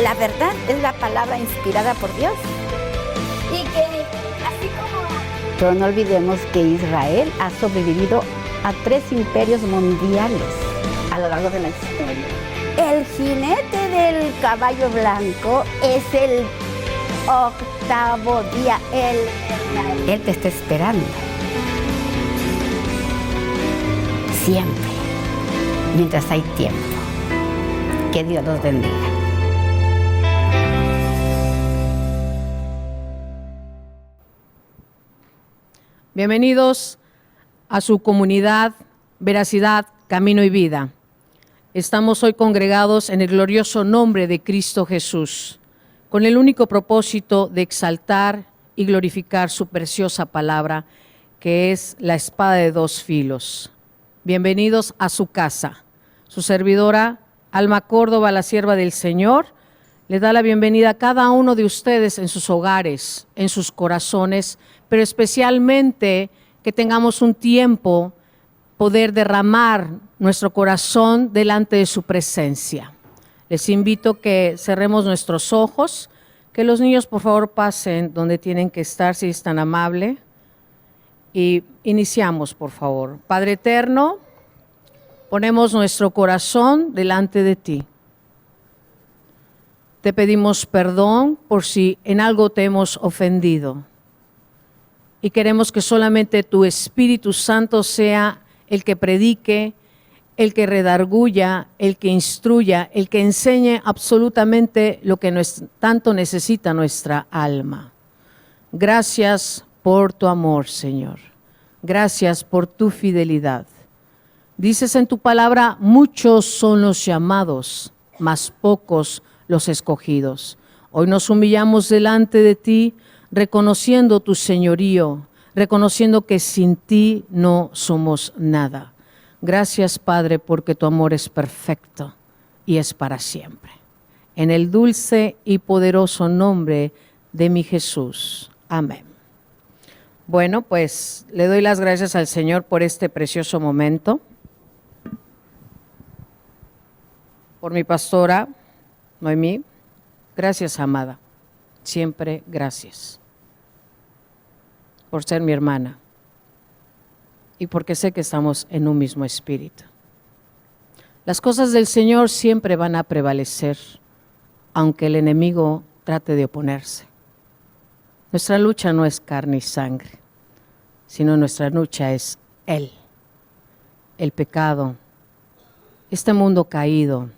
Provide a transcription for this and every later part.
la verdad es la palabra inspirada por Dios. Y que así como... Pero no olvidemos que Israel ha sobrevivido a 3 imperios mundiales a lo largo de la historia. El jinete del caballo blanco es el 8º día. Él te está esperando. Siempre, mientras hay tiempo. Que Dios los bendiga. Bienvenidos a su comunidad Veracidad, Camino y Vida. Estamos hoy congregados en el glorioso nombre de Cristo Jesús, con el único propósito de exaltar y glorificar su preciosa palabra, que es la espada de 2 filos. Bienvenidos a su casa. Su servidora, Alma Córdoba, la sierva del Señor, le da la bienvenida a cada uno de ustedes en sus hogares, en sus corazones, pero especialmente que tengamos un tiempo poder derramar nuestro corazón delante de su presencia. Les invito a que cerremos nuestros ojos, que los niños por favor pasen donde tienen que estar, si es tan amable. Y iniciamos, por favor. Padre eterno, ponemos nuestro corazón delante de ti. Te pedimos perdón por si en algo te hemos ofendido. Y queremos que solamente tu Espíritu Santo sea el que predique, el que redarguya, el que instruya, el que enseñe absolutamente lo que tanto necesita nuestra alma. Gracias por tu amor, Señor. Gracias por tu fidelidad. Dices en tu palabra, muchos son los llamados, mas pocos los escogidos. Hoy nos humillamos delante de ti, reconociendo tu señorío, reconociendo que sin ti no somos nada. Gracias, Padre, porque tu amor es perfecto y es para siempre. En el dulce y poderoso nombre de mi Jesús. Amén. Bueno, pues le doy las gracias al Señor por este precioso momento. Por mi pastora, Noemí. Gracias, amada. Siempre gracias. Por ser mi hermana. Y porque sé que estamos en un mismo espíritu. Las cosas del Señor siempre van a prevalecer, aunque el enemigo trate de oponerse. Nuestra lucha no es carne y sangre, sino nuestra lucha es Él, el pecado, este mundo caído.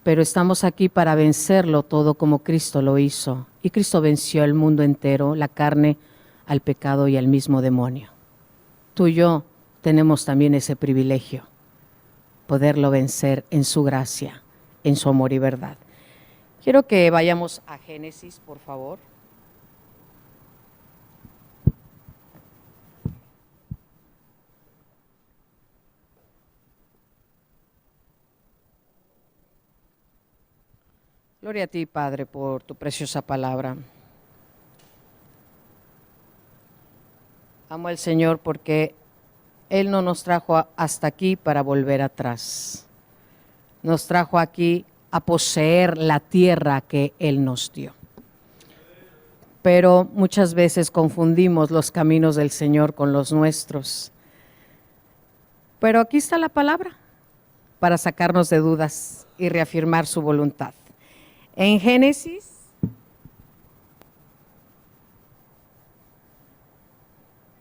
Pero estamos aquí para vencerlo todo como Cristo lo hizo. Y Cristo venció el mundo entero, la carne, al pecado y al mismo demonio. Tú y yo tenemos también ese privilegio, poderlo vencer en su gracia, en su amor y verdad. Quiero que vayamos a Génesis, por favor. Gloria a ti, Padre, por tu preciosa palabra. Amo al Señor porque Él no nos trajo hasta aquí para volver atrás. Nos trajo aquí a poseer la tierra que Él nos dio. Pero muchas veces confundimos los caminos del Señor con los nuestros. Pero aquí está la palabra para sacarnos de dudas y reafirmar su voluntad. En Génesis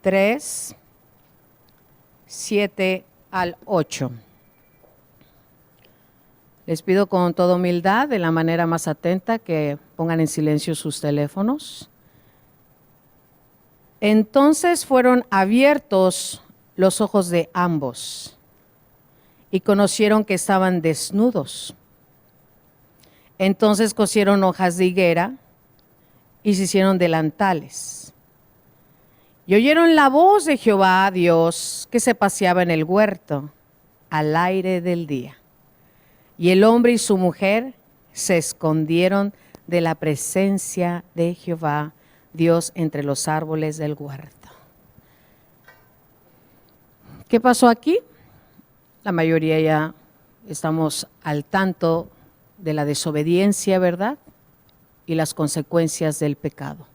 3, 7 al 8. Les pido con toda humildad, de la manera más atenta, que pongan en silencio sus teléfonos. Entonces fueron abiertos los ojos de ambos y conocieron que estaban desnudos. Entonces cosieron hojas de higuera y se hicieron delantales. Y oyeron la voz de Jehová, Dios, que se paseaba en el huerto al aire del día. Y el hombre y su mujer se escondieron de la presencia de Jehová, Dios, entre los árboles del huerto. ¿Qué pasó aquí? La mayoría ya estamos al tanto de la desobediencia, ¿verdad? Y las consecuencias del pecado.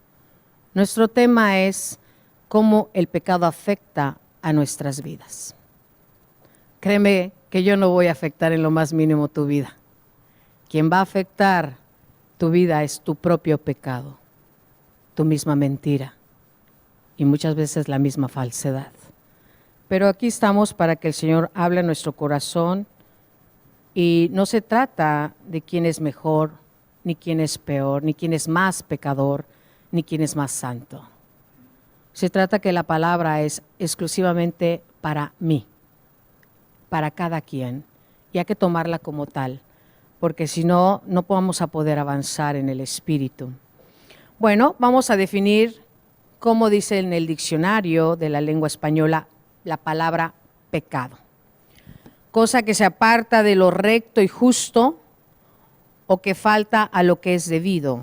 Nuestro tema es cómo el pecado afecta a nuestras vidas. Créeme que yo no voy a afectar en lo más mínimo tu vida. Quien va a afectar tu vida es tu propio pecado, tu misma mentira y muchas veces la misma falsedad. Pero aquí estamos para que el Señor hable en nuestro corazón y no se trata de quién es mejor, ni quién es peor, ni quién es más pecador, ni quién es más santo. Se trata que la palabra es exclusivamente para mí, para cada quien, y hay que tomarla como tal, porque si no, no vamos a poder avanzar en el Espíritu. Bueno, vamos a definir, como dice en el diccionario de la lengua española, la palabra pecado. Cosa que se aparta de lo recto y justo o que falta a lo que es debido.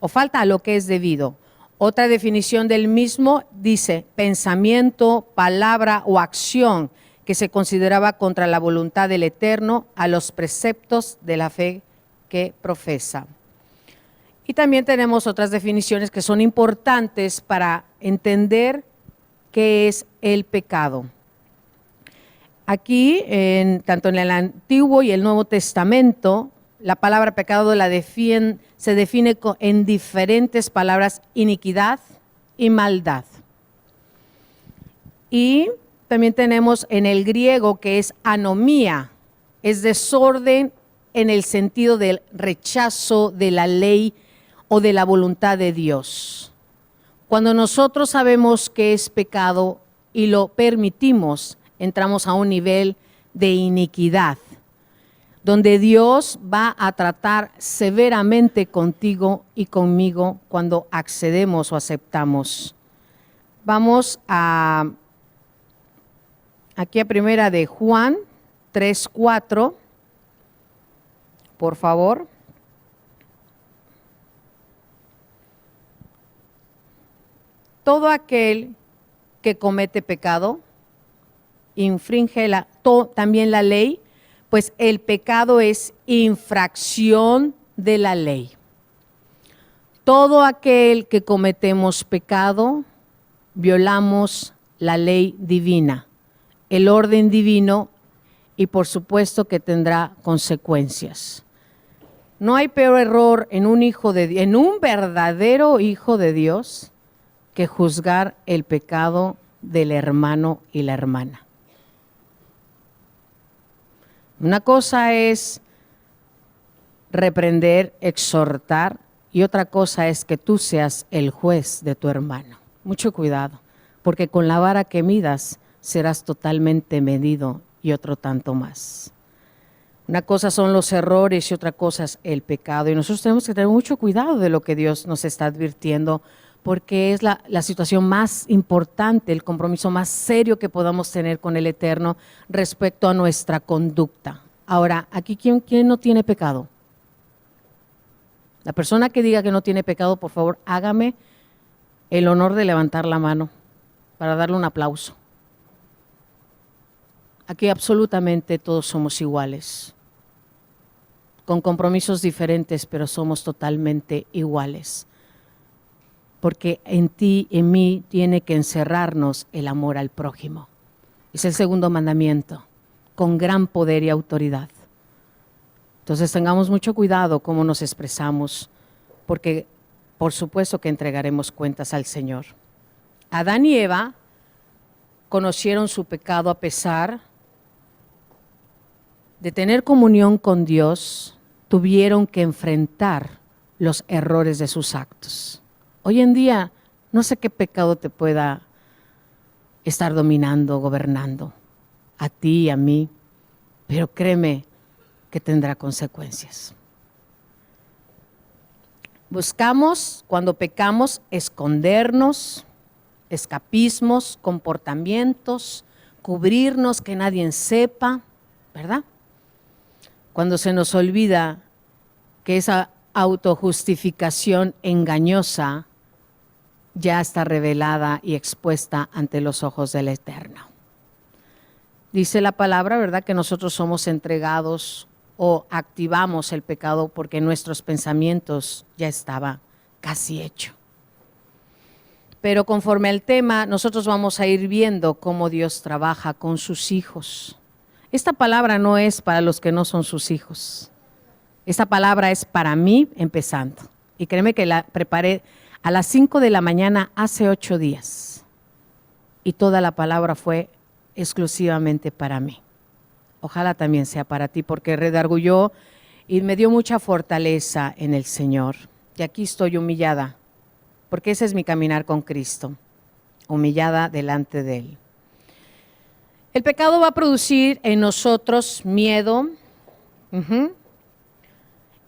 O falta a lo que es debido. Otra definición del mismo dice pensamiento, palabra o acción que se consideraba contra la voluntad del Eterno a los preceptos de la fe que profesa. Y también tenemos otras definiciones que son importantes para entender qué es el pecado. Aquí, tanto en el Antiguo y el Nuevo Testamento, la palabra pecado se define en diferentes palabras: iniquidad y maldad. Y también tenemos en el griego que es anomía, es desorden en el sentido del rechazo de la ley o de la voluntad de Dios. Cuando nosotros sabemos que es pecado y lo permitimos, entramos a un nivel de iniquidad, donde Dios va a tratar severamente contigo y conmigo cuando accedemos o aceptamos. Vamos aquí a primera de Juan 3:4, por favor. Todo aquel que comete pecado infringe también la ley, pues el pecado es infracción de la ley. Todo aquel que cometemos pecado, violamos la ley divina, el orden divino, y por supuesto que tendrá consecuencias. No hay peor error en un verdadero hijo de Dios que juzgar el pecado del hermano y la hermana. Una cosa es reprender, exhortar, y otra cosa es que tú seas el juez de tu hermano. Mucho cuidado, porque con la vara que midas serás totalmente medido y otro tanto más. Una cosa son los errores y otra cosa es el pecado. Y nosotros tenemos que tener mucho cuidado de lo que Dios nos está advirtiendo, porque es la situación más importante, el compromiso más serio que podamos tener con el Eterno respecto a nuestra conducta. Ahora, aquí, ¿quién no tiene pecado? La persona que diga que no tiene pecado, por favor, hágame el honor de levantar la mano para darle un aplauso. Aquí absolutamente todos somos iguales, con compromisos diferentes, pero somos totalmente iguales. Porque en ti, en mí, tiene que encerrarnos el amor al prójimo. Es el segundo mandamiento, con gran poder y autoridad. Entonces tengamos mucho cuidado cómo nos expresamos, porque por supuesto que entregaremos cuentas al Señor. Adán y Eva conocieron su pecado a pesar de tener comunión con Dios, tuvieron que enfrentar los errores de sus actos. Hoy en día, no sé qué pecado te pueda estar dominando, gobernando, a ti y a mí, pero créeme que tendrá consecuencias. Buscamos, cuando pecamos, escondernos, escapismos, comportamientos, cubrirnos, que nadie sepa, ¿verdad? Cuando se nos olvida que esa autojustificación engañosa ya está revelada y expuesta ante los ojos del Eterno. Dice la palabra, ¿verdad?, que nosotros somos entregados o activamos el pecado porque nuestros pensamientos ya estaba casi hecho. Pero conforme al tema, nosotros vamos a ir viendo cómo Dios trabaja con sus hijos. Esta palabra no es para los que no son sus hijos. Esta palabra es para mí empezando. Y créeme que la preparé a las 5 de la mañana hace 8 días. Y toda la palabra fue exclusivamente para mí. Ojalá también sea para ti, porque redargulló y me dio mucha fortaleza en el Señor. Y aquí estoy humillada, porque ese es mi caminar con Cristo, humillada delante de Él. El pecado va a producir en nosotros miedo.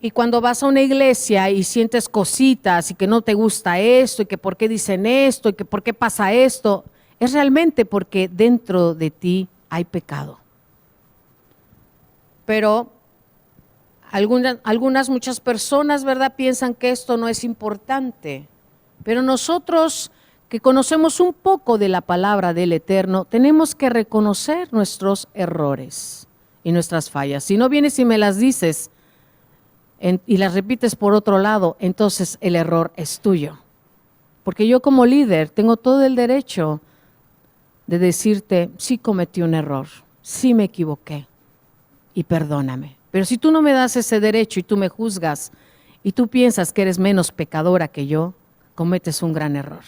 Y cuando vas a una iglesia y sientes cositas y que no te gusta esto y que por qué dicen esto y que por qué pasa esto, es realmente porque dentro de ti hay pecado. Pero muchas personas, ¿verdad?, piensan que esto no es importante. Pero nosotros que conocemos un poco de la palabra del Eterno, tenemos que reconocer nuestros errores y nuestras fallas. Si no vienes y me las dices y las repites por otro lado, entonces el error es tuyo. Porque yo como líder tengo todo el derecho de decirte, sí cometí un error, sí me equivoqué y perdóname. Pero si tú no me das ese derecho y tú me juzgas y tú piensas que eres menos pecadora que yo, cometes un gran error.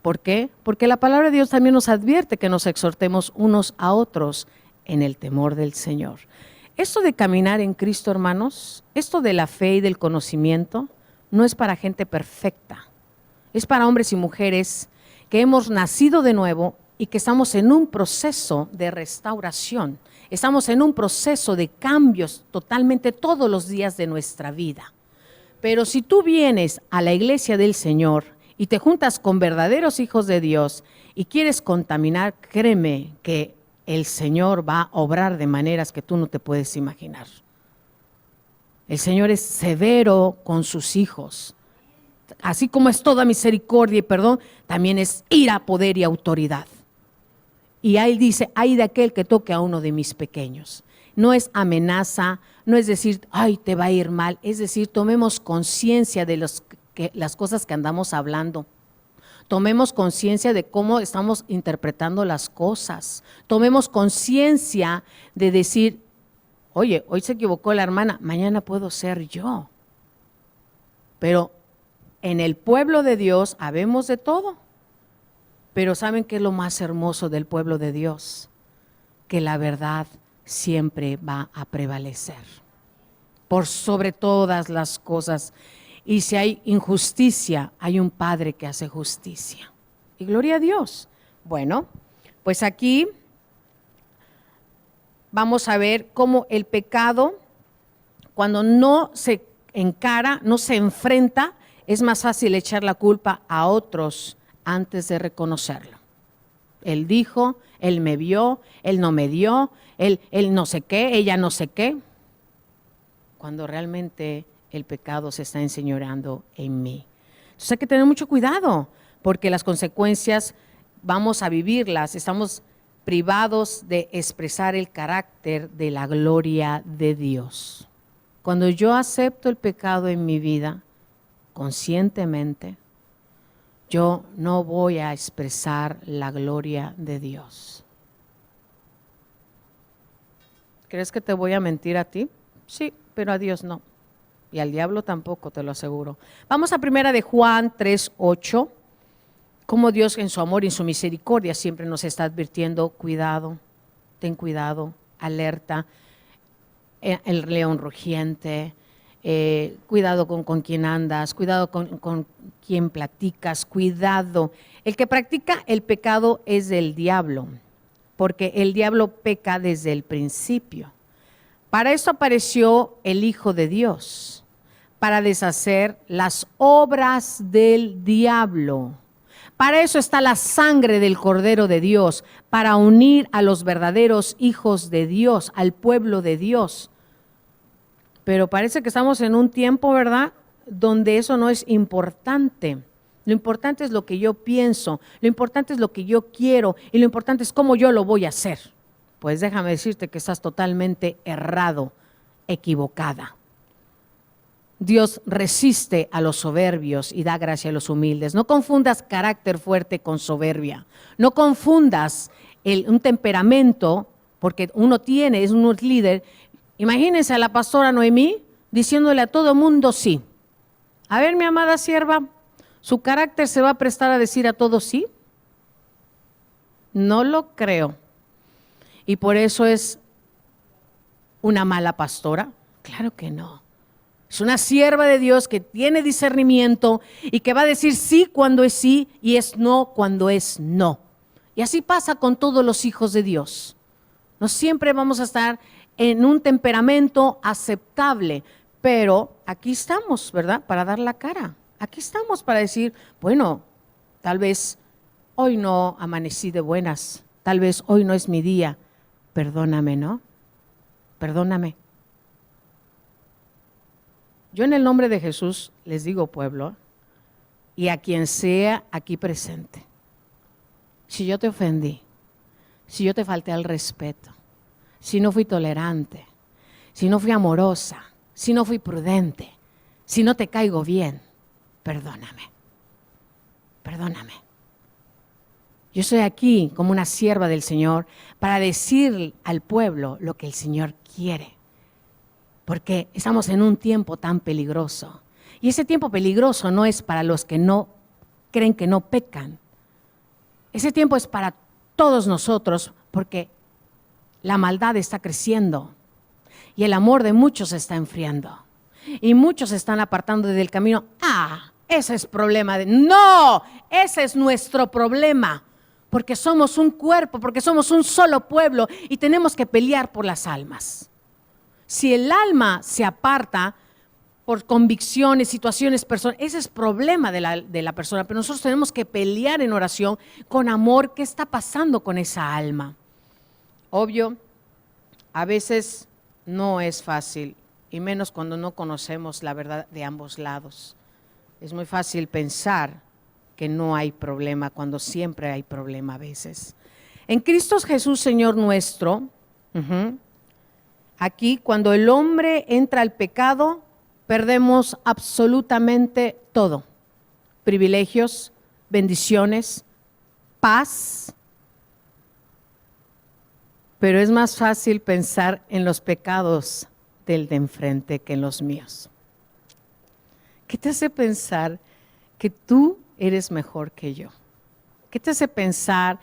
¿Por qué? Porque la palabra de Dios también nos advierte que nos exhortemos unos a otros en el temor del Señor. Esto de caminar en Cristo, hermanos, esto de la fe y del conocimiento, no es para gente perfecta. Es para hombres y mujeres que hemos nacido de nuevo y que estamos en un proceso de restauración. Estamos en un proceso de cambios totalmente todos los días de nuestra vida. Pero si tú vienes a la iglesia del Señor y te juntas con verdaderos hijos de Dios y quieres contaminar, créeme que el Señor va a obrar de maneras que tú no te puedes imaginar. El Señor es severo con sus hijos. Así como es toda misericordia y perdón, también es ira, poder y autoridad. Y ahí dice, ay de aquel que toque a uno de mis pequeños. No es amenaza, no es decir, ay, te va a ir mal. Es decir, tomemos conciencia de las cosas que andamos hablando. Tomemos conciencia de cómo estamos interpretando las cosas. Tomemos conciencia de decir, oye, hoy se equivocó la hermana, mañana puedo ser yo. Pero en el pueblo de Dios habemos de todo. Pero ¿saben qué es lo más hermoso del pueblo de Dios? Que la verdad siempre va a prevalecer por sobre todas las cosas. Y si hay injusticia, hay un Padre que hace justicia. Y gloria a Dios. Bueno, pues aquí vamos a ver cómo el pecado, cuando no se encara, no se enfrenta, es más fácil echar la culpa a otros antes de reconocerlo. Él dijo, él me vio, él no me dio, él no sé qué, ella no sé qué. Cuando realmente el pecado se está enseñoreando en mí. Entonces hay que tener mucho cuidado, porque las consecuencias vamos a vivirlas. Estamos privados de expresar el carácter de la gloria de Dios. Cuando yo acepto el pecado en mi vida, conscientemente, yo no voy a expresar la gloria de Dios. ¿Crees que te voy a mentir a ti? Sí, pero a Dios no. Y al diablo tampoco, te lo aseguro. Vamos a primera de Juan 3:8. Cómo Dios en su amor y en su misericordia siempre nos está advirtiendo, cuidado, ten cuidado, alerta, el león rugiente, cuidado con quién andas, cuidado con quién platicas, cuidado. El que practica el pecado es del diablo, porque el diablo peca desde el principio. Para eso apareció el Hijo de Dios, para deshacer las obras del diablo. Para eso está la sangre del Cordero de Dios, para unir a los verdaderos hijos de Dios, al pueblo de Dios. Pero parece que estamos en un tiempo, ¿verdad?, donde eso no es importante. Lo importante es lo que yo pienso, lo importante es lo que yo quiero y lo importante es cómo yo lo voy a hacer. pues déjame decirte que estás totalmente errado, equivocada. Dios resiste a los soberbios y da gracia a los humildes. No confundas carácter fuerte con soberbia. No confundas un temperamento, porque uno es un líder. Imagínense a la pastora Noemí diciéndole a todo mundo sí. A ver, mi amada sierva, ¿su carácter se va a prestar a decir a todos sí? No lo creo. ¿Y por eso es una mala pastora? Claro que no. Es una sierva de Dios que tiene discernimiento y que va a decir sí cuando es sí y es no cuando es no. Y así pasa con todos los hijos de Dios. No siempre vamos a estar en un temperamento aceptable, pero aquí estamos, ¿verdad? Para dar la cara. Aquí estamos para decir, bueno, tal vez hoy no amanecí de buenas, tal vez hoy no es mi día. Perdóname, ¿no? Perdóname. Yo en el nombre de Jesús les digo, pueblo, y a quien sea aquí presente, si yo te ofendí, si yo te falté al respeto, si no fui tolerante, si no fui amorosa, si no fui prudente, si no te caigo bien, perdóname, perdóname. Yo estoy aquí como una sierva del Señor para decir al pueblo lo que el Señor quiere. Porque estamos en un tiempo tan peligroso. Y ese tiempo peligroso no es para los que no creen que no pecan. Ese tiempo es para todos nosotros porque la maldad está creciendo y el amor de muchos se está enfriando. Y muchos se están apartando del camino. Ese es problema No, ese es nuestro problema. Porque somos un cuerpo, porque somos un solo pueblo y tenemos que pelear por las almas. Si el alma se aparta por convicciones, situaciones, personas, ese es problema de la persona, pero nosotros tenemos que pelear en oración con amor. ¿Qué está pasando con esa alma? Obvio, a veces no es fácil, y menos cuando no conocemos la verdad de ambos lados. Es muy fácil pensar que no hay problema cuando siempre hay problema a veces. En Cristo Jesús, Señor nuestro, aquí, cuando el hombre entra al pecado, perdemos absolutamente todo. Privilegios, bendiciones, paz. Pero es más fácil pensar en los pecados del de enfrente que en los míos. ¿Qué te hace pensar que tú eres mejor que yo? ¿Qué te hace pensar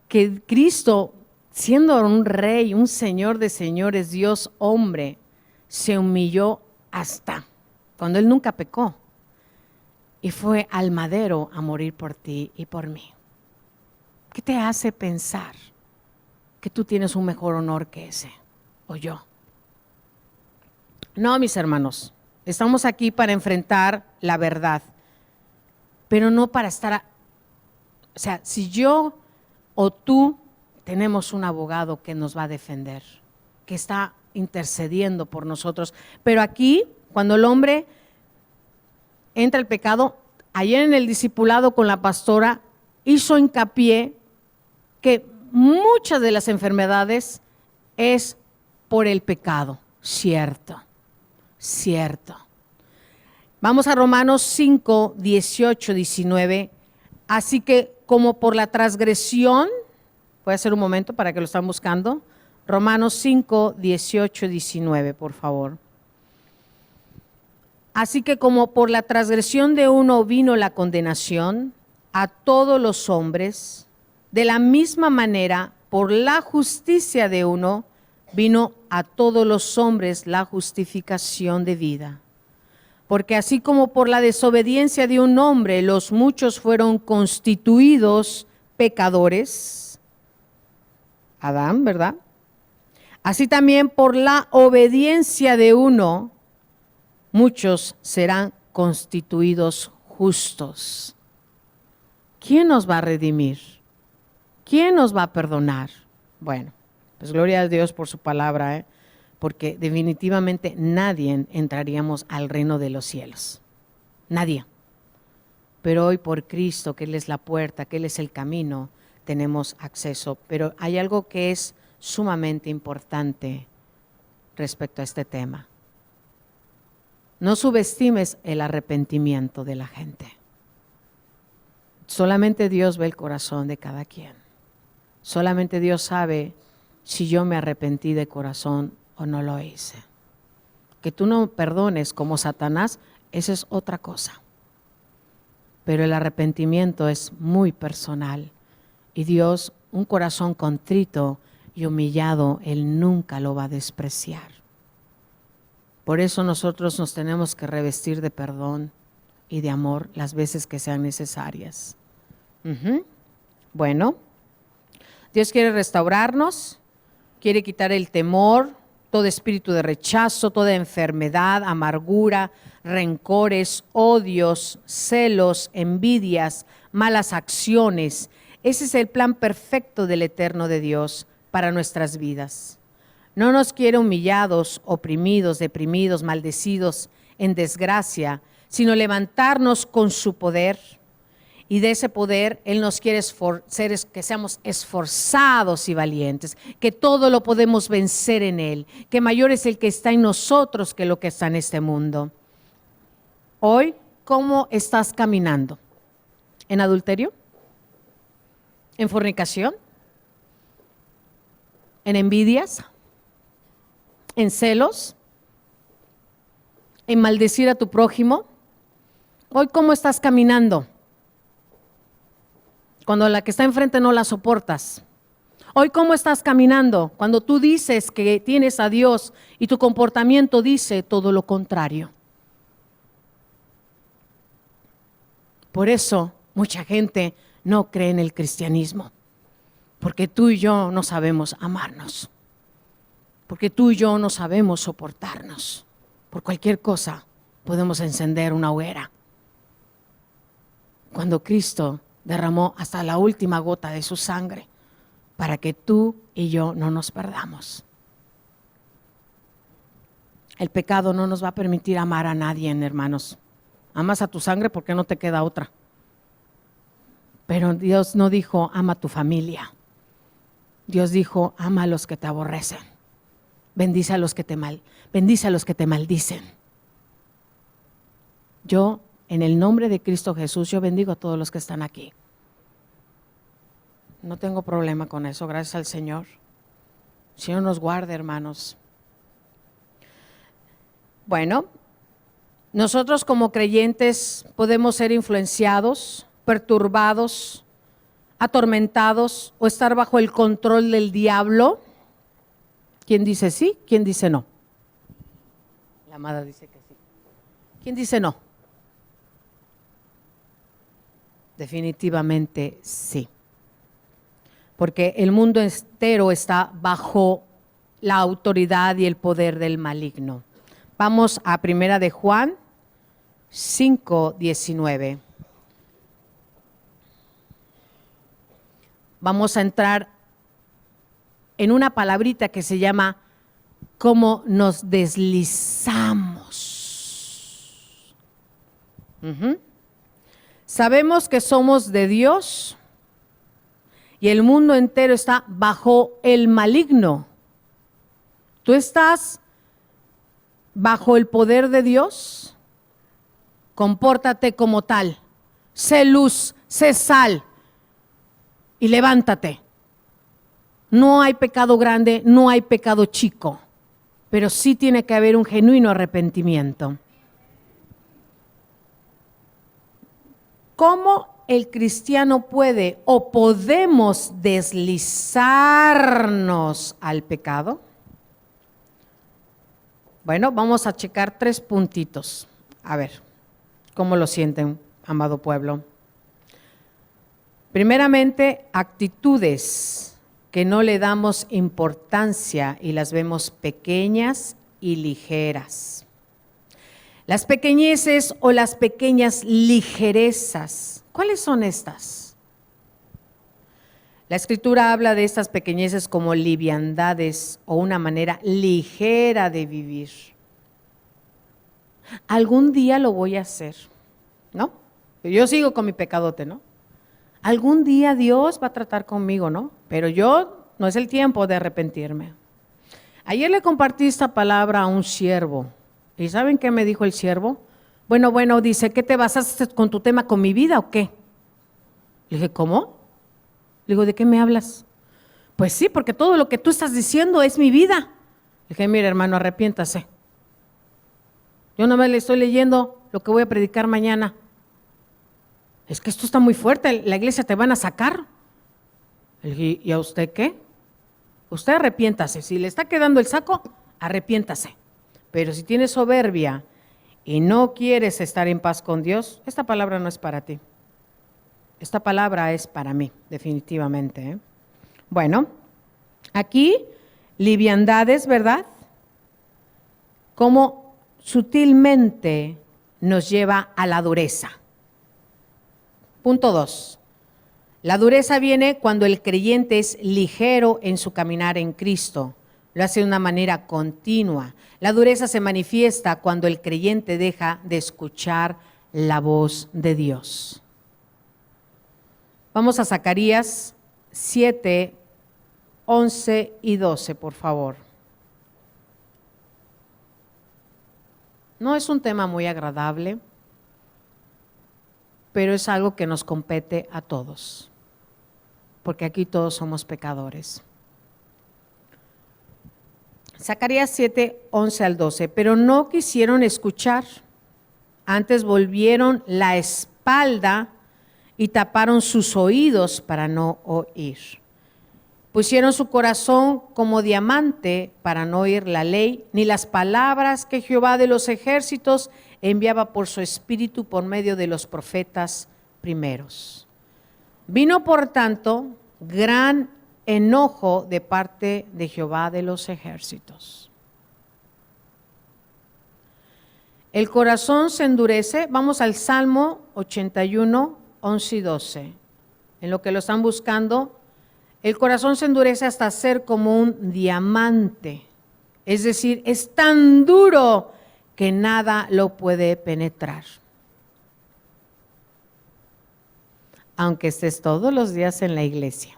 que Cristo, siendo un rey, un señor de señores, Dios hombre, se humilló hasta cuando Él nunca pecó y fue al madero a morir por ti y por mí? ¿Qué te hace pensar que tú tienes un mejor honor que ese o yo? No, mis hermanos, estamos aquí para enfrentar la verdad, pero no para estar, si yo o tú tenemos un abogado que nos va a defender, que está intercediendo por nosotros. Pero aquí, cuando el hombre entra al pecado, ayer en el discipulado con la pastora hizo hincapié que muchas de las enfermedades es por el pecado. Cierto. Vamos a Romanos 5, 18, 19. Así que como por la transgresión, voy a hacer un momento para que lo están buscando. Romanos 5, 18, 19, por favor. Así que como por la transgresión de uno vino la condenación a todos los hombres, de la misma manera, por la justicia de uno, vino a todos los hombres la justificación de vida. Porque así como por la desobediencia de un hombre los muchos fueron constituidos pecadores, Adán, ¿verdad? Así también por la obediencia de uno, muchos serán constituidos justos. ¿Quién nos va a redimir? ¿Quién nos va a perdonar? Bueno, pues gloria a Dios por su palabra, porque definitivamente nadie entraríamos al reino de los cielos. Nadie. Pero hoy por Cristo, que Él es la puerta, que Él es el camino, tenemos acceso. Pero hay algo que es sumamente importante respecto a este tema. No subestimes el arrepentimiento de la gente. Solamente Dios ve el corazón de cada quien. Solamente Dios sabe si yo me arrepentí de corazón o no lo hice. Que tú no perdones como Satanás, esa es otra cosa. Pero el arrepentimiento es muy personal. Y Dios, un corazón contrito y humillado, Él nunca lo va a despreciar. Por eso nosotros nos tenemos que revestir de perdón y de amor las veces que sean necesarias. Bueno, Dios quiere restaurarnos, quiere quitar el temor, todo espíritu de rechazo, toda enfermedad, amargura, rencores, odios, celos, envidias, malas acciones. Ese es el plan perfecto del eterno de Dios para nuestras vidas. No nos quiere humillados, oprimidos, deprimidos, maldecidos, en desgracia, sino levantarnos con su poder. Y de ese poder Él nos quiere que seamos esforzados y valientes, que todo lo podemos vencer en Él, que mayor es el que está en nosotros que lo que está en este mundo. Hoy, ¿cómo estás caminando? ¿En adulterio? ¿En fornicación? ¿En envidias? ¿En celos? ¿En maldecir a tu prójimo? Hoy, ¿cómo estás caminando? Cuando la que está enfrente no la soportas. Hoy, ¿cómo estás caminando? Cuando tú dices que tienes a Dios y tu comportamiento dice todo lo contrario. Por eso mucha gente no cree en el cristianismo, porque tú y yo no sabemos amarnos, porque tú y yo no sabemos soportarnos. Por cualquier cosa podemos encender una hoguera. Cuando Cristo derramó hasta la última gota de su sangre para que tú y yo no nos perdamos. El pecado no nos va a permitir amar a nadie, hermanos. Amas a tu sangre porque no te queda otra. Pero Dios no dijo, ama a tu familia. Dios dijo, ama a los que te aborrecen. Bendice a los que te maldicen. Yo, en el nombre de Cristo Jesús, yo bendigo a todos los que están aquí. No tengo problema con eso, gracias al Señor. El Señor nos guarde, hermanos. Bueno, nosotros como creyentes podemos ser influenciados, perturbados, atormentados o estar bajo el control del diablo. ¿Quién dice sí? ¿Quién dice no? La amada dice que sí. ¿Quién dice no? Definitivamente sí. Porque el mundo entero está bajo la autoridad y el poder del maligno. Vamos a 1 de Juan 5:19. Vamos a entrar en una palabrita que se llama cómo nos deslizamos. Sabemos que somos de Dios y el mundo entero está bajo el maligno. ¿Tú estás bajo el poder de Dios? Compórtate como tal. Sé luz, sé sal y levántate. No hay pecado grande, no hay pecado chico, pero sí tiene que haber un genuino arrepentimiento. ¿Cómo el cristiano puede o podemos deslizarnos al pecado? Bueno, vamos a checar 3 puntitos. A ver, ¿cómo lo sienten, amado pueblo? Primeramente, actitudes que no le damos importancia y las vemos pequeñas y ligeras. Las pequeñeces o las pequeñas ligerezas, ¿cuáles son estas? La Escritura habla de estas pequeñeces como liviandades o una manera ligera de vivir. Algún día lo voy a hacer, ¿no? Yo sigo con mi pecadote, ¿no? Algún día Dios va a tratar conmigo, ¿no? Pero yo no es el tiempo de arrepentirme. Ayer le compartí esta palabra a un siervo. ¿Y saben qué me dijo el siervo? Bueno, dice, ¿qué te basaste con tu tema con mi vida o qué? Le dije, ¿cómo? Le digo, ¿de qué me hablas? Pues sí, porque todo lo que tú estás diciendo es mi vida. Le dije, mire hermano, arrepiéntase. Yo nomás le estoy leyendo lo que voy a predicar mañana. Es que esto está muy fuerte, la iglesia te van a sacar. Le dije, ¿y a usted qué? Usted arrepiéntase. Si le está quedando el saco, arrepiéntase. Pero si tienes soberbia y no quieres estar en paz con Dios, esta palabra no es para ti. Esta palabra es para mí, definitivamente. Bueno, aquí, liviandades, ¿verdad? Cómo sutilmente nos lleva a la dureza. Punto 2. La dureza viene cuando el creyente es ligero en su caminar en Cristo. Lo hace de una manera continua. La dureza se manifiesta cuando el creyente deja de escuchar la voz de Dios. Vamos a Zacarías 7, 11 y 12, por favor. No es un tema muy agradable, pero es algo que nos compete a todos, porque aquí todos somos pecadores. Zacarías 7, 11 al 12, pero no quisieron escuchar, antes volvieron la espalda y taparon sus oídos para no oír. Pusieron su corazón como diamante para no oír la ley, ni las palabras que Jehová de los ejércitos enviaba por su espíritu por medio de los profetas primeros. Vino, por tanto, gran enojo de parte de Jehová de los ejércitos. El corazón se endurece. Vamos al Salmo 81, 11 y 12. En lo que lo están buscando, el corazón se endurece hasta ser como un diamante. Es decir, es tan duro que nada lo puede penetrar. Aunque estés todos los días en la iglesia.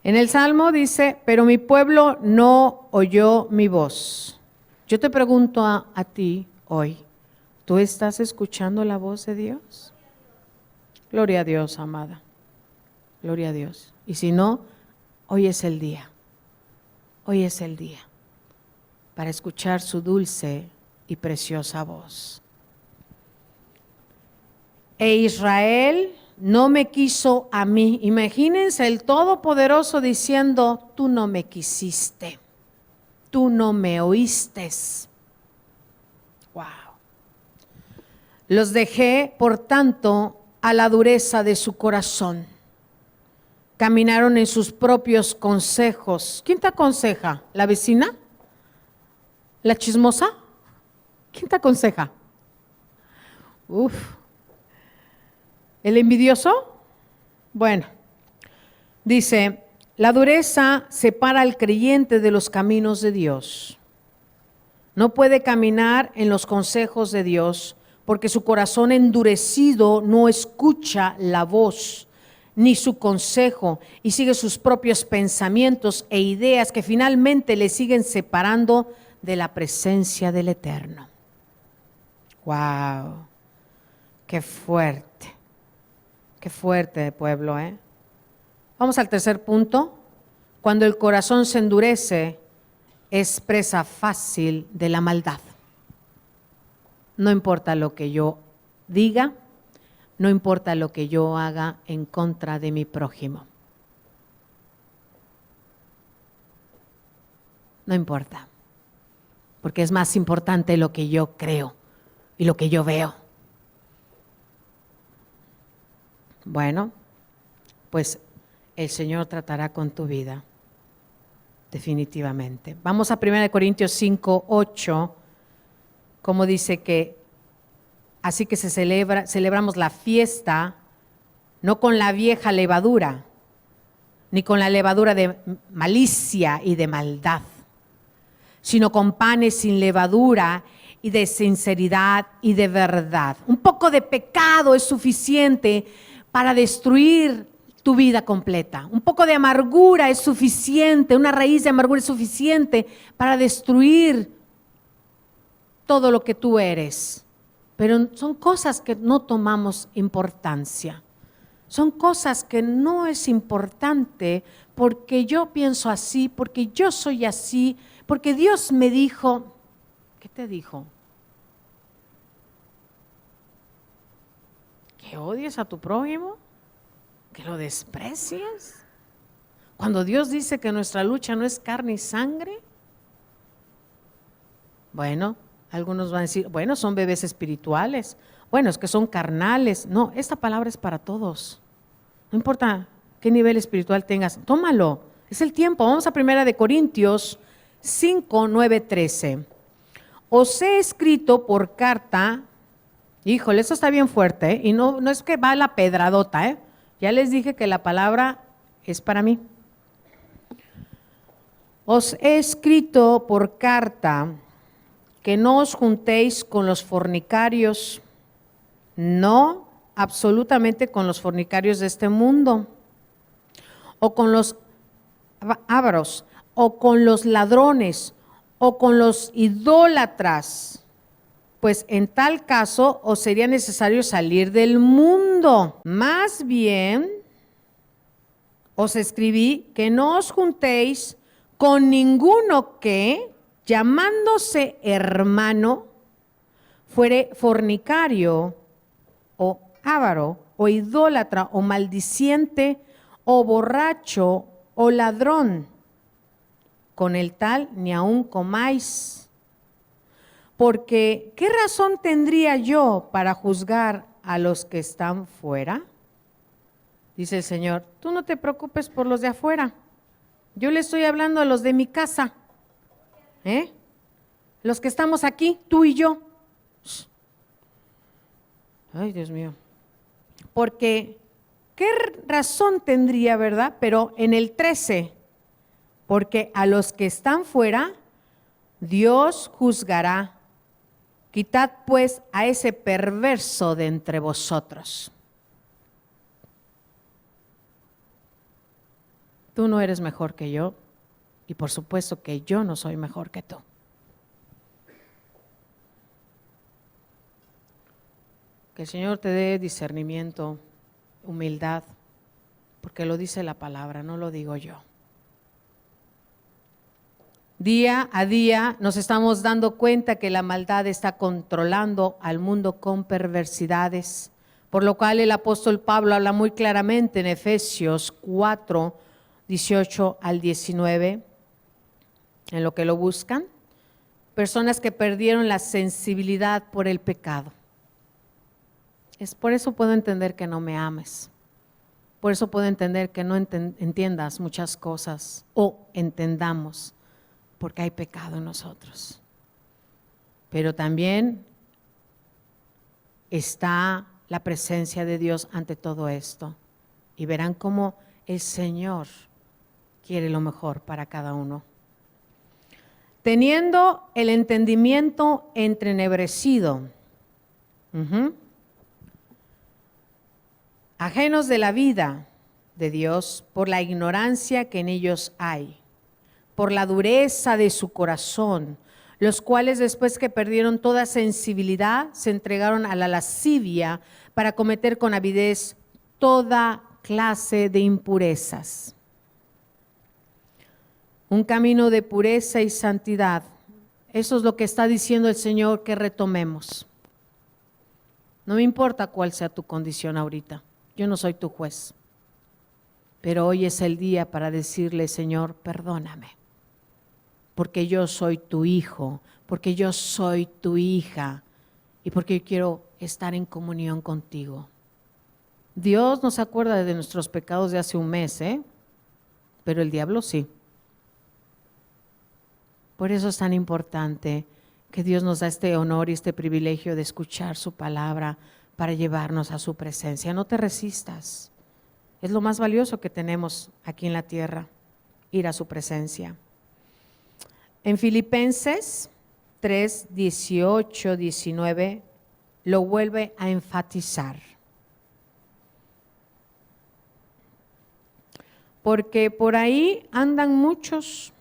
En el Salmo dice, pero mi pueblo no oyó mi voz. Yo te pregunto a ti hoy, ¿tú estás escuchando la voz de Dios? Gloria a Dios, amada. Gloria a Dios. Y si no, hoy es el día. Hoy es el día para escuchar su dulce y preciosa voz. E Israel no me quiso a mí. Imagínense el Todopoderoso diciendo, tú no me quisiste, tú no me oíste. Wow. Los dejé, por tanto, a la dureza de su corazón. Caminaron en sus propios consejos. ¿Quién te aconseja? ¿La vecina? ¿La chismosa? ¿Quién te aconseja? ¿El envidioso? Bueno, dice, la dureza separa al creyente de los caminos de Dios. No puede caminar en los consejos de Dios porque su corazón endurecido no escucha la voz ni su consejo y sigue sus propios pensamientos e ideas que finalmente le siguen separando de la presencia del Eterno. ¡Wow! ¡Qué fuerte! ¡Qué fuerte, pueblo! Vamos al tercer punto. Cuando el corazón se endurece, es presa fácil de la maldad. No importa lo que yo diga, no importa lo que yo haga en contra de mi prójimo. No importa, porque es más importante lo que yo creo y lo que yo veo. Bueno, pues el Señor tratará con tu vida, definitivamente. Vamos a 1 Corintios 5, 8, como dice que así que celebramos la fiesta, no con la vieja levadura, ni con la levadura de malicia y de maldad, sino con panes sin levadura y de sinceridad y de verdad. Un poco de pecado es suficiente para destruir tu vida completa. Un poco de amargura es suficiente, una raíz de amargura es suficiente para destruir todo lo que tú eres. Pero son cosas que no tomamos importancia. Son cosas que no es importante porque yo pienso así, porque yo soy así, porque Dios me dijo. ¿Qué te dijo? ¿Que odies a tu prójimo? ¿Que lo desprecies? Cuando Dios dice que nuestra lucha no es carne y sangre. Bueno, algunos van a decir, bueno, son bebés espirituales. Bueno, es que son carnales. No, esta palabra es para todos. No importa qué nivel espiritual tengas, tómalo. Es el tiempo. Vamos a 1 Corintios 5, 9, 13. Os he escrito por carta, híjole, eso está bien fuerte, ¿eh? Y no es que va la pedradota, ¿eh? Ya les dije que la palabra es para mí. Os he escrito por carta que no os juntéis con los fornicarios, no absolutamente con los fornicarios de este mundo, o con los ávaros, o con los ladrones, o con los idólatras, pues en tal caso os sería necesario salir del mundo. Más bien, os escribí que no os juntéis con ninguno que, llamándose hermano, fuere fornicario, o avaro, o idólatra, o maldiciente, o borracho, o ladrón. Con el tal ni aun comáis. Porque, ¿qué razón tendría yo para juzgar a los que están fuera? Dice el Señor, tú no te preocupes por los de afuera. Yo le estoy hablando a los de mi casa. Los que estamos aquí, tú y yo. Ay, Dios mío. Porque, ¿qué razón tendría, verdad? Pero en el 13, porque a los que están fuera, Dios juzgará. Quitad pues a ese perverso de entre vosotros. Tú no eres mejor que yo y por supuesto que yo no soy mejor que tú. Que el Señor te dé discernimiento, humildad, porque lo dice la palabra, no lo digo yo. Día a día nos estamos dando cuenta que la maldad está controlando al mundo con perversidades, por lo cual el apóstol Pablo habla muy claramente en Efesios 4, 18 al 19, en lo que lo buscan, personas que perdieron la sensibilidad por el pecado. Es por eso puedo entender que no me ames, por eso puedo entender que no entiendas muchas cosas o entendamos, porque hay pecado en nosotros. Pero también está la presencia de Dios ante todo esto. Y verán cómo el Señor quiere lo mejor para cada uno. Teniendo el entendimiento entrenebrecido, ajenos de la vida de Dios por la ignorancia que en ellos hay, por la dureza de su corazón, los cuales después que perdieron toda sensibilidad, se entregaron a la lascivia para cometer con avidez toda clase de impurezas. Un camino de pureza y santidad, eso es lo que está diciendo el Señor que retomemos. No me importa cuál sea tu condición ahorita, yo no soy tu juez, pero hoy es el día para decirle, Señor, perdóname. Porque yo soy tu hijo, porque yo soy tu hija y porque yo quiero estar en comunión contigo. Dios no se acuerda de nuestros pecados de hace un mes, pero el diablo sí. Por eso es tan importante que Dios nos da este honor y este privilegio de escuchar su palabra para llevarnos a su presencia. No te resistas. Es lo más valioso que tenemos aquí en la tierra, ir a su presencia. En Filipenses 3, 18, 19 lo vuelve a enfatizar. porque por ahí andan muchos,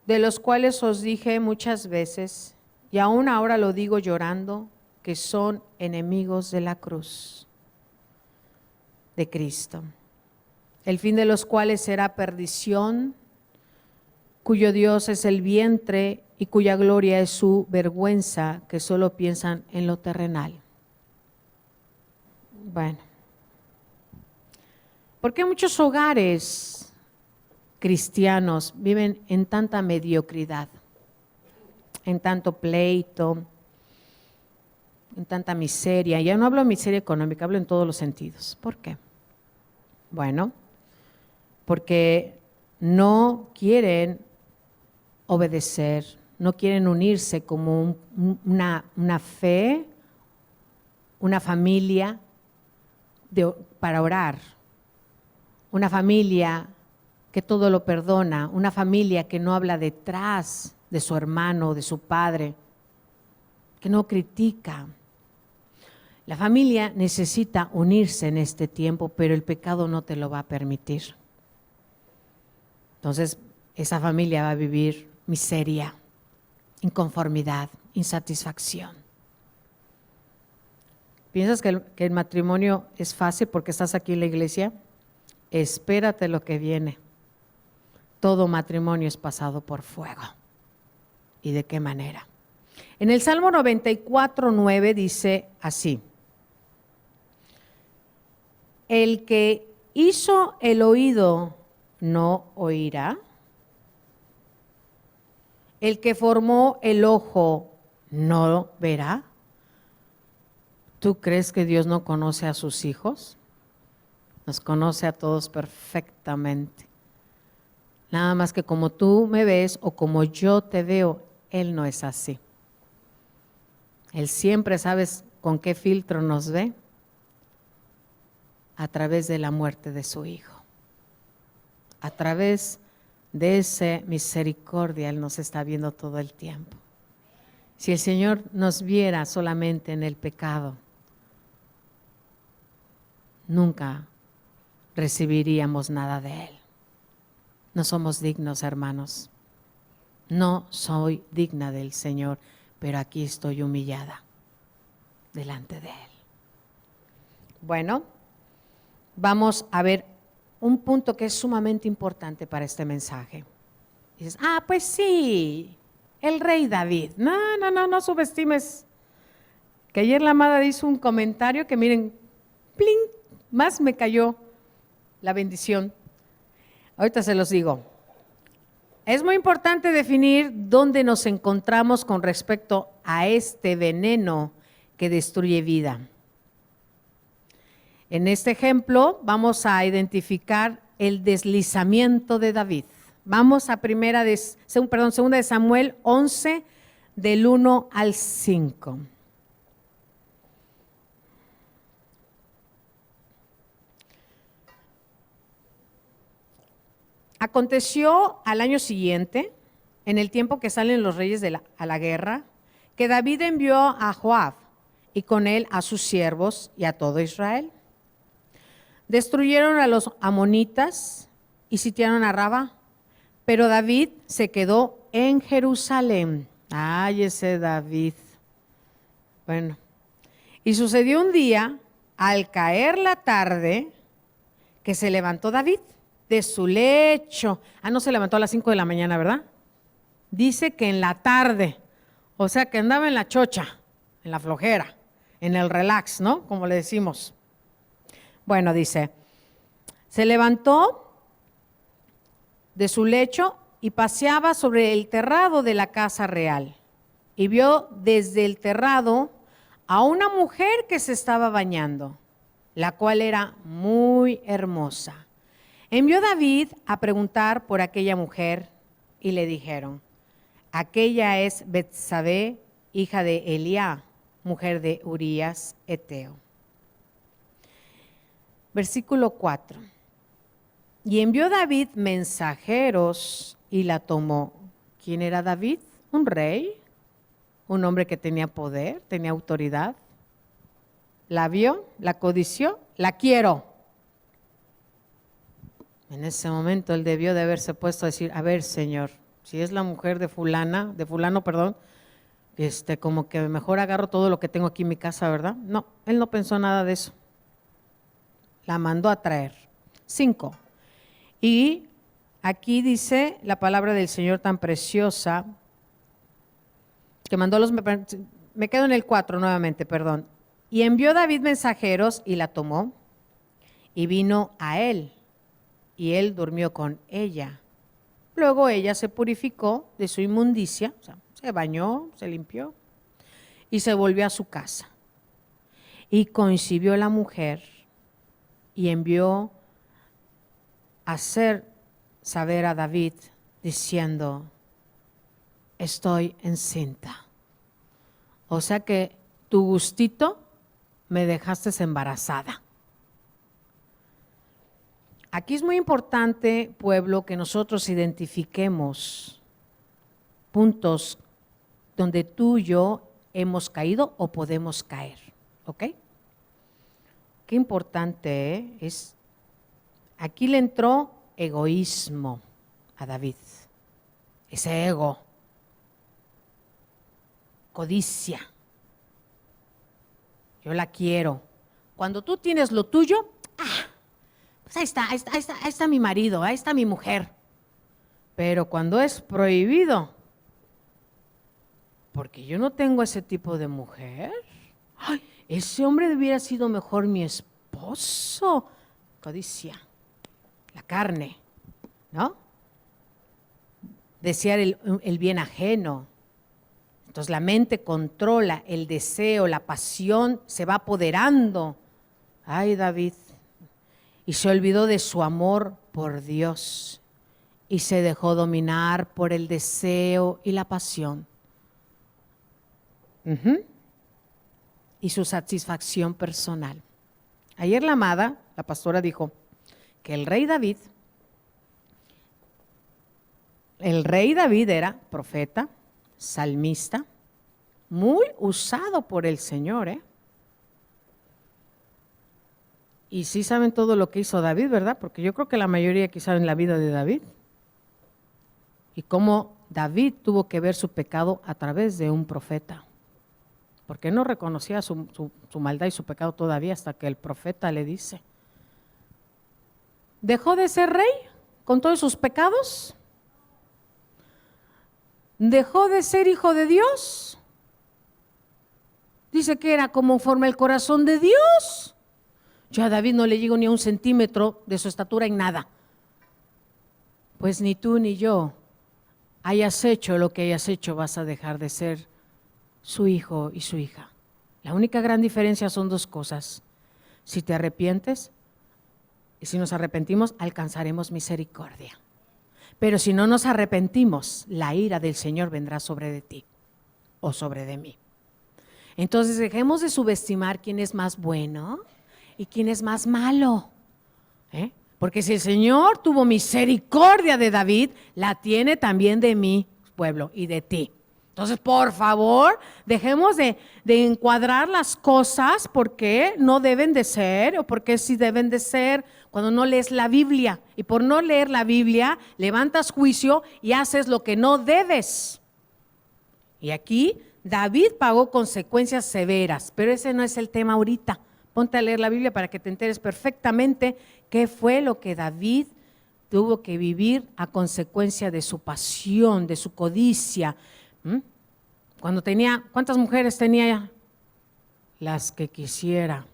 de los cuales os dije muchas veces, y aún ahora lo digo llorando, que son enemigos de la cruz de Cristo, el fin de los cuales será perdición, cuyo Dios es el vientre y cuya gloria es su vergüenza, que solo piensan en lo terrenal. Bueno, ¿por qué muchos hogares cristianos viven en tanta mediocridad, en tanto pleito, en tanta miseria? Ya no hablo de miseria económica, hablo en todos los sentidos. ¿Por qué? Bueno, porque no quieren obedecer, no quieren unirse como una fe, una familia para orar, una familia que todo lo perdona, una familia que no habla detrás de su hermano o de su padre, que no critica. La familia necesita unirse en este tiempo, pero el pecado no te lo va a permitir. Entonces, esa familia va a vivir miseria, inconformidad, insatisfacción. ¿Piensas que el matrimonio es fácil porque estás aquí en la iglesia? Espérate lo que viene. Todo matrimonio es pasado por fuego. ¿Y de qué manera? En el Salmo 94:9 dice así: el que hizo el oído no oirá, el que formó el ojo no verá. ¿Tú crees que Dios no conoce a sus hijos? Nos conoce a todos perfectamente. Nada más que como tú me ves o como yo te veo, Él no es así. Él siempre, ¿sabes con qué filtro nos ve? A través de la muerte de su Hijo. A través de esa misericordia Él nos está viendo todo el tiempo. Si el Señor nos viera solamente en el pecado, nunca recibiríamos nada de Él. No somos dignos, hermanos. No soy digna del Señor, pero aquí estoy humillada delante de Él. Bueno, vamos a ver un punto que es sumamente importante para este mensaje. Dices, pues sí, el rey David. No subestimes. Que ayer la amada hizo un comentario que miren, ¡pling!, más me cayó la bendición. Ahorita se los digo. Es muy importante definir dónde nos encontramos con respecto a este veneno que destruye vida. En este ejemplo vamos a identificar el deslizamiento de David. Vamos a segunda de Samuel 11, del 1 al 5. Aconteció al año siguiente, en el tiempo que salen los reyes a la guerra, que David envió a Joab y con él a sus siervos y a todo Israel. Destruyeron a los amonitas y sitiaron a Rabá, pero David se quedó en Jerusalén. Ay, ese David. Bueno, y sucedió un día, al caer la tarde, que se levantó David de su lecho. No se levantó a las 5 de la mañana, ¿verdad? Dice que en la tarde, o sea que andaba en la chocha, en la flojera, en el relax, ¿no? Como le decimos. Bueno, dice, se levantó de su lecho y paseaba sobre el terrado de la casa real y vio desde el terrado a una mujer que se estaba bañando, la cual era muy hermosa. Envió David a preguntar por aquella mujer y le dijeron, aquella es Betsabé, hija de Eliá, mujer de Urías Eteo. Versículo 4. Y envió David mensajeros y la tomó. ¿Quién era David? Un rey, un hombre que tenía poder, tenía autoridad. La vio, la codició, la quiero. En ese momento él debió de haberse puesto a decir, a ver, Señor, si es la mujer de fulano, perdón, como que mejor agarro todo lo que tengo aquí en mi casa, ¿verdad? No, él no pensó nada de eso. La mandó a traer. 5. Y aquí dice la palabra del Señor tan preciosa, que mandó me quedo en el 4 nuevamente, perdón. Y envió David mensajeros y la tomó y vino a él y él durmió con ella. Luego ella se purificó de su inmundicia, o sea, se bañó, se limpió y se volvió a su casa. Y concibió la mujer y envió a hacer saber a David diciendo, estoy encinta. O sea que tu gustito me dejaste embarazada. Aquí es muy importante, pueblo, que nosotros identifiquemos puntos donde tú y yo hemos caído o podemos caer, ¿ok? Qué importante es, aquí le entró egoísmo a David, ese ego, codicia, yo la quiero. Cuando tú tienes lo tuyo, pues ahí está mi marido, ahí está mi mujer. Pero cuando es prohibido, porque yo no tengo ese tipo de mujer, ay, ese hombre hubiera sido mejor mi esposo. Codicia, la carne, ¿no? Desear el bien ajeno. Entonces la mente controla el deseo, la pasión se va apoderando. Ay, David. Y se olvidó de su amor por Dios y se dejó dominar por el deseo y la pasión. Y su satisfacción personal. Ayer la amada, la pastora, dijo que el rey David era profeta, salmista, muy usado por el Señor, Y sí saben todo lo que hizo David, ¿verdad? Porque yo creo que la mayoría aquí saben la vida de David. Y cómo David tuvo que ver su pecado a través de un profeta. Porque no reconocía su maldad y su pecado todavía hasta que el profeta le dice. ¿Dejó de ser rey con todos sus pecados? ¿Dejó de ser hijo de Dios? Dice que era conforme el corazón de Dios. Yo a David no le llego ni a 1 centímetro de su estatura en nada. Pues ni tú ni yo hayas hecho lo que hayas hecho, vas a dejar de ser su hijo y su hija. La única gran diferencia son 2 cosas. Si te arrepientes y si nos arrepentimos, alcanzaremos misericordia. Pero si no nos arrepentimos, la ira del Señor vendrá sobre de ti o sobre de mí. Entonces dejemos de subestimar quién es más bueno y quién es más malo. Porque si el Señor tuvo misericordia de David, la tiene también de mi pueblo y de ti. Entonces, por favor, dejemos de encuadrar las cosas porque no deben de ser o porque sí deben de ser cuando no lees la Biblia. Y por no leer la Biblia, levantas juicio y haces lo que no debes. Y aquí David pagó consecuencias severas, pero ese no es el tema ahorita. Ponte a leer la Biblia para que te enteres perfectamente qué fue lo que David tuvo que vivir a consecuencia de su pasión, de su codicia. Cuando ¿cuántas mujeres tenía? Las que quisiera.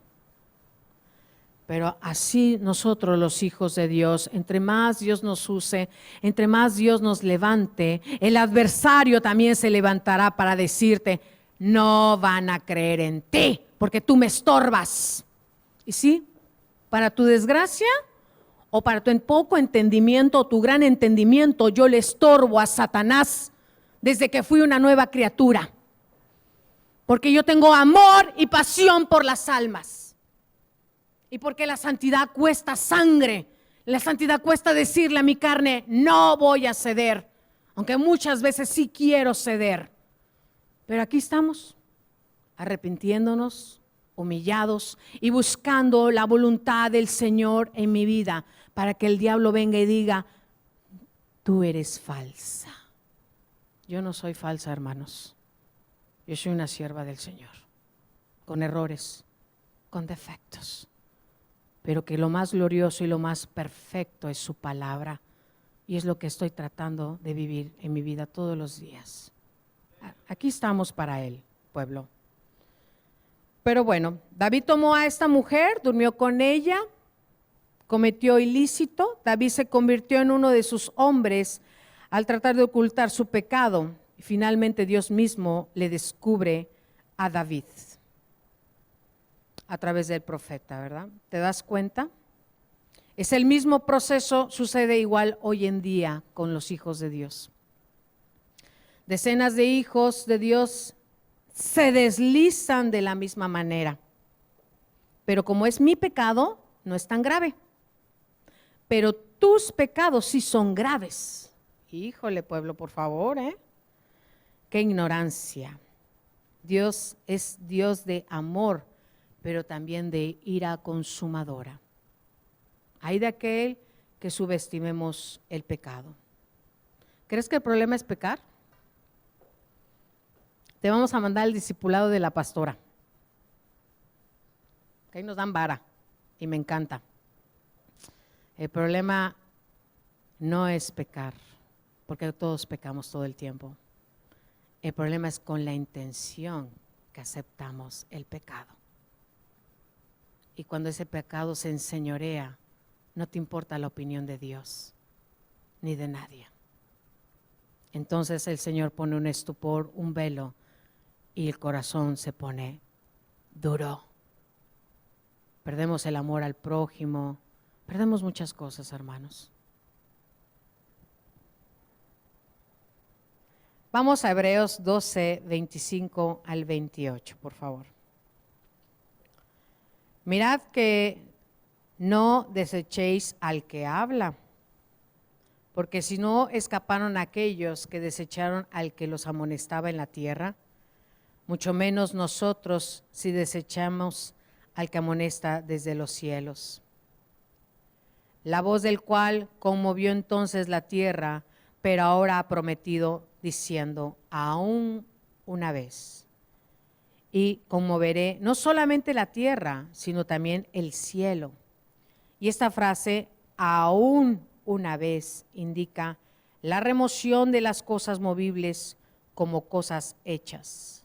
Pero así nosotros los hijos de Dios, entre más Dios nos use, entre más Dios nos levante, el adversario también se levantará para decirte, no van a creer en ti, porque tú me estorbas. Y sí, para tu desgracia o para tu poco entendimiento o tu gran entendimiento, yo le estorbo a Satanás desde que fui una nueva criatura. Porque yo tengo amor y pasión por las almas. Y porque la santidad cuesta sangre. La santidad cuesta decirle a mi carne, no voy a ceder. Aunque muchas veces sí quiero ceder. Pero aquí estamos, arrepintiéndonos, humillados y buscando la voluntad del Señor en mi vida. para que el diablo venga y diga, tú eres falsa. Yo no soy falsa, hermanos. Yo soy una sierva del Señor, con errores, con defectos, pero que lo más glorioso y lo más perfecto es su palabra, y es lo que estoy tratando de vivir en mi vida todos los días. Aquí estamos para Él, pueblo. Pero bueno, David tomó a esta mujer, durmió con ella, cometió ilícito. David se convirtió en uno de sus hombres al tratar de ocultar su pecado. Y finalmente Dios mismo le descubre a David a través del profeta, ¿verdad? ¿Te das cuenta? Es el mismo proceso, sucede igual hoy en día con los hijos de Dios. Decenas de hijos de Dios se deslizan de la misma manera. Pero como es mi pecado, no es tan grave. Pero tus pecados sí son graves. Híjole, pueblo, por favor, qué ignorancia. Dios es Dios de amor, pero también de ira consumadora. Hay de aquel que subestimemos el pecado. ¿Crees que el problema es pecar? Te vamos a mandar al discipulado de la pastora. Que ahí nos dan vara y me encanta. El problema no es pecar, porque todos pecamos todo el tiempo. El problema es con la intención que aceptamos el pecado. Y cuando ese pecado se enseñorea, no te importa la opinión de Dios ni de nadie. Entonces el Señor pone un estupor, un velo, y el corazón se pone duro. Perdemos el amor al prójimo, perdemos muchas cosas, hermanos. Vamos a Hebreos 12, 25 al 28, por favor. Mirad que no desechéis al que habla, porque si no escaparon aquellos que desecharon al que los amonestaba en la tierra, mucho menos nosotros si desechamos al que amonesta desde los cielos. La voz del cual conmovió entonces la tierra, pero ahora ha prometido diciendo, aún una vez. Y conmoveré no solamente la tierra, sino también el cielo. Y esta frase, aún una vez, indica la remoción de las cosas movibles como cosas hechas,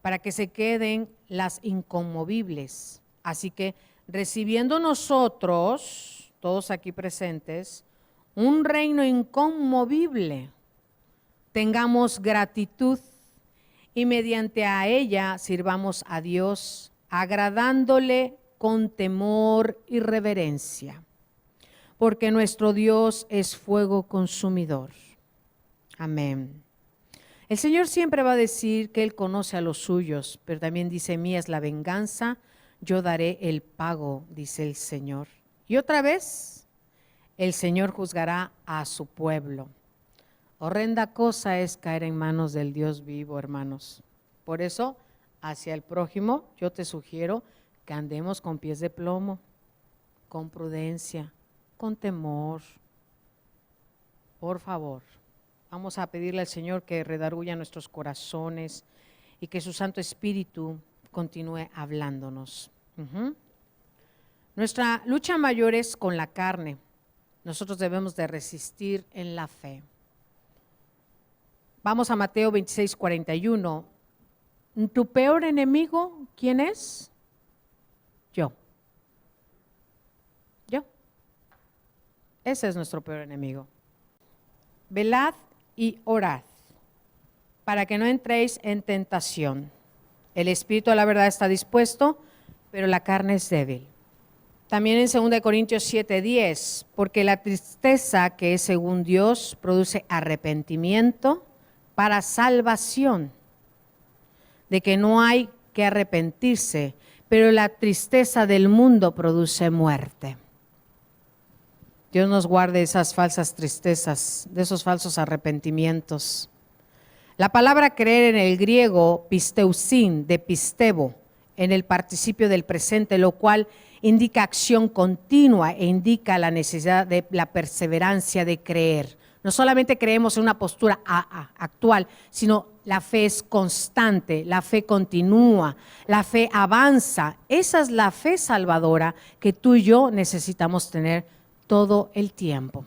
para que se queden las inconmovibles. Así que recibiendo nosotros, todos aquí presentes, un reino inconmovible, tengamos gratitud y mediante a ella sirvamos a Dios, agradándole con temor y reverencia, porque nuestro Dios es fuego consumidor. Amén. El Señor siempre va a decir que Él conoce a los suyos, pero también dice, mía es la venganza, yo daré el pago, dice el Señor. Y otra vez, el Señor juzgará a su pueblo. Horrenda cosa es caer en manos del Dios vivo, hermanos. Por eso, hacia el prójimo, yo te sugiero que andemos con pies de plomo, con prudencia, con temor. Por favor, vamos a pedirle al Señor que redarguya nuestros corazones y que su Santo Espíritu continúe hablándonos. Nuestra lucha mayor es con la carne. Nosotros debemos de resistir en la fe. Vamos a Mateo 26, 41. ¿Tu peor enemigo quién es? Yo. Ese es nuestro peor enemigo. Velad y orad, para que no entréis en tentación. El espíritu a la verdad está dispuesto, pero la carne es débil. También en 2 Corintios 7:10, porque la tristeza que es según Dios produce arrepentimiento para salvación, de que no hay que arrepentirse, pero la tristeza del mundo produce muerte. Dios nos guarde esas falsas tristezas, de esos falsos arrepentimientos. La palabra creer en el griego pisteusin, de pistebo, en el participio del presente, lo cual indica acción continua e indica la necesidad de la perseverancia de creer. No solamente creemos en una postura actual, sino la fe es constante, la fe continúa, la fe avanza. Esa es la fe salvadora que tú y yo necesitamos tener todo el tiempo.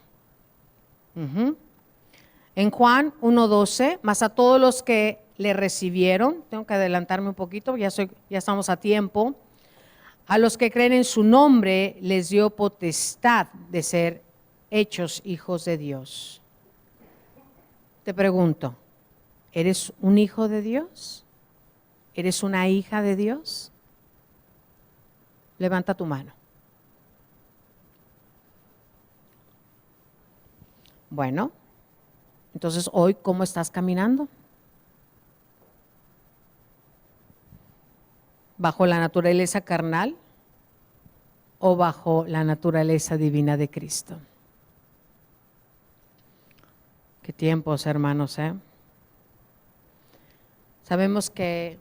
En Juan 1:12, más a todos los que le recibieron, tengo que adelantarme un poquito, ya estamos a tiempo, a los que creen en su nombre les dio potestad de ser hechos hijos de Dios. Te pregunto, ¿eres un hijo de Dios? ¿Eres una hija de Dios? Levanta tu mano. Bueno, entonces hoy, ¿cómo estás caminando? ¿Bajo la naturaleza carnal o bajo la naturaleza divina de Cristo? Qué tiempos, hermanos, ¿eh? Sabemos que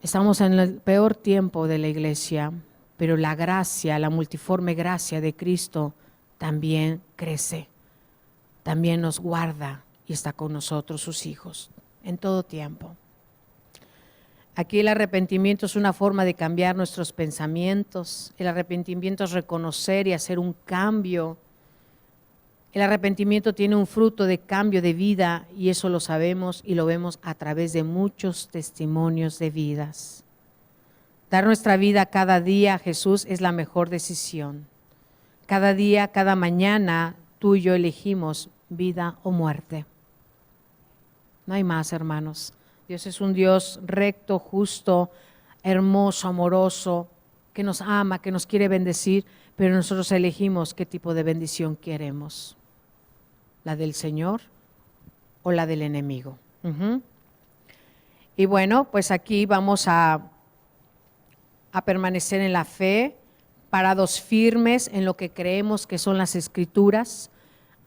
estamos en el peor tiempo de la iglesia, pero la gracia, la multiforme gracia de Cristo también crece, también nos guarda y está con nosotros, sus hijos, en todo tiempo. Aquí el arrepentimiento es una forma de cambiar nuestros pensamientos. El arrepentimiento es reconocer y hacer un cambio. El arrepentimiento tiene un fruto de cambio de vida y eso lo sabemos y lo vemos a través de muchos testimonios de vidas. Dar nuestra vida cada día a Jesús es la mejor decisión. Cada día, cada mañana, tú y yo elegimos vida o muerte. No hay más, hermanos. Dios es un Dios recto, justo, hermoso, amoroso, que nos ama, que nos quiere bendecir, pero nosotros elegimos qué tipo de bendición queremos. ¿La del Señor o la del enemigo? Y bueno, pues aquí vamos a permanecer en la fe, parados firmes en lo que creemos que son las Escrituras.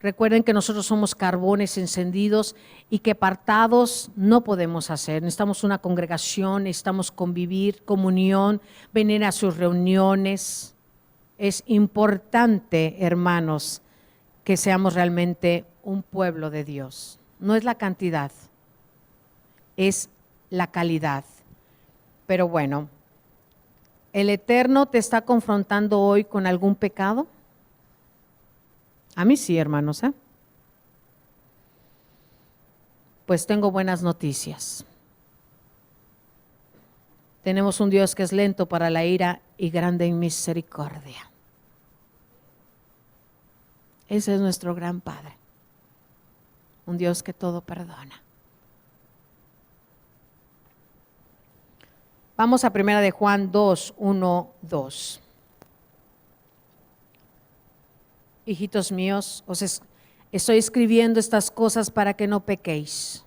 Recuerden que nosotros somos carbones encendidos y que apartados no podemos hacer. Necesitamos una congregación, necesitamos convivir, comunión, venir a sus reuniones. Es importante, hermanos, que seamos realmente un pueblo de Dios. No es la cantidad, es la calidad. Pero bueno, ¿el Eterno te está confrontando hoy con algún pecado? A mí sí, hermanos, ¿eh? Pues tengo buenas noticias. Tenemos un Dios que es lento para la ira y grande en misericordia. Ese es nuestro gran Padre. Un Dios que todo perdona. Vamos a 1 de Juan 2, 1, 2. Hijitos míos, os estoy escribiendo estas cosas para que no pequéis.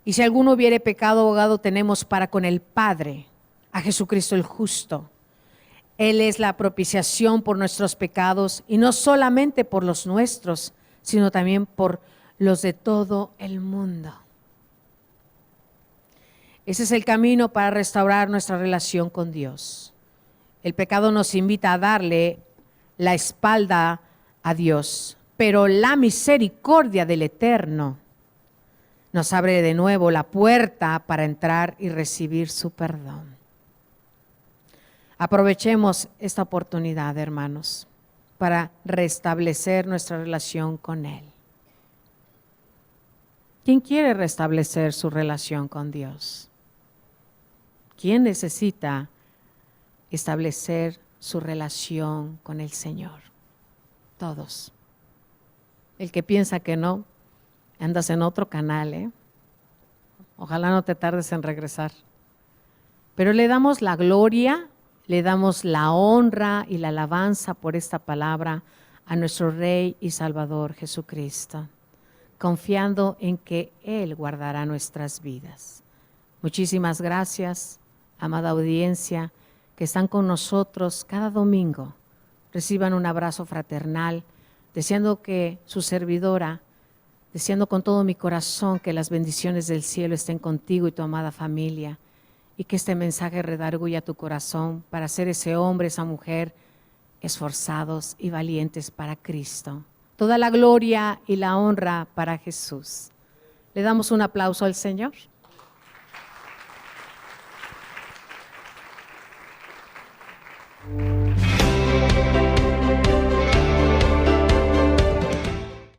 Y si alguno hubiere pecado, abogado tenemos para con el Padre, a Jesucristo el justo. Él es la propiciación por nuestros pecados, y no solamente por los nuestros, sino también por los de todo el mundo. Ese es el camino para restaurar nuestra relación con Dios. El pecado nos invita a darle la espalda a Dios, pero la misericordia del Eterno nos abre de nuevo la puerta para entrar y recibir su perdón. Aprovechemos esta oportunidad, hermanos, para restablecer nuestra relación con Él. ¿Quién quiere restablecer su relación con Dios? ¿Quién necesita establecer su relación con el Señor? Todos. El que piensa que no, andas en otro canal, ¿eh? Ojalá no te tardes en regresar. Pero le damos la gloria, le damos la honra y la alabanza por esta palabra a nuestro Rey y Salvador Jesucristo, confiando en que Él guardará nuestras vidas. Muchísimas gracias, amada audiencia, que están con nosotros cada domingo. Reciban un abrazo fraternal, deseando que su servidora, deseando con todo mi corazón que las bendiciones del cielo estén contigo y tu amada familia, y que este mensaje redarguya tu corazón para ser ese hombre, esa mujer esforzados y valientes para Cristo. Toda la gloria y la honra para Jesús. Le damos un aplauso al Señor.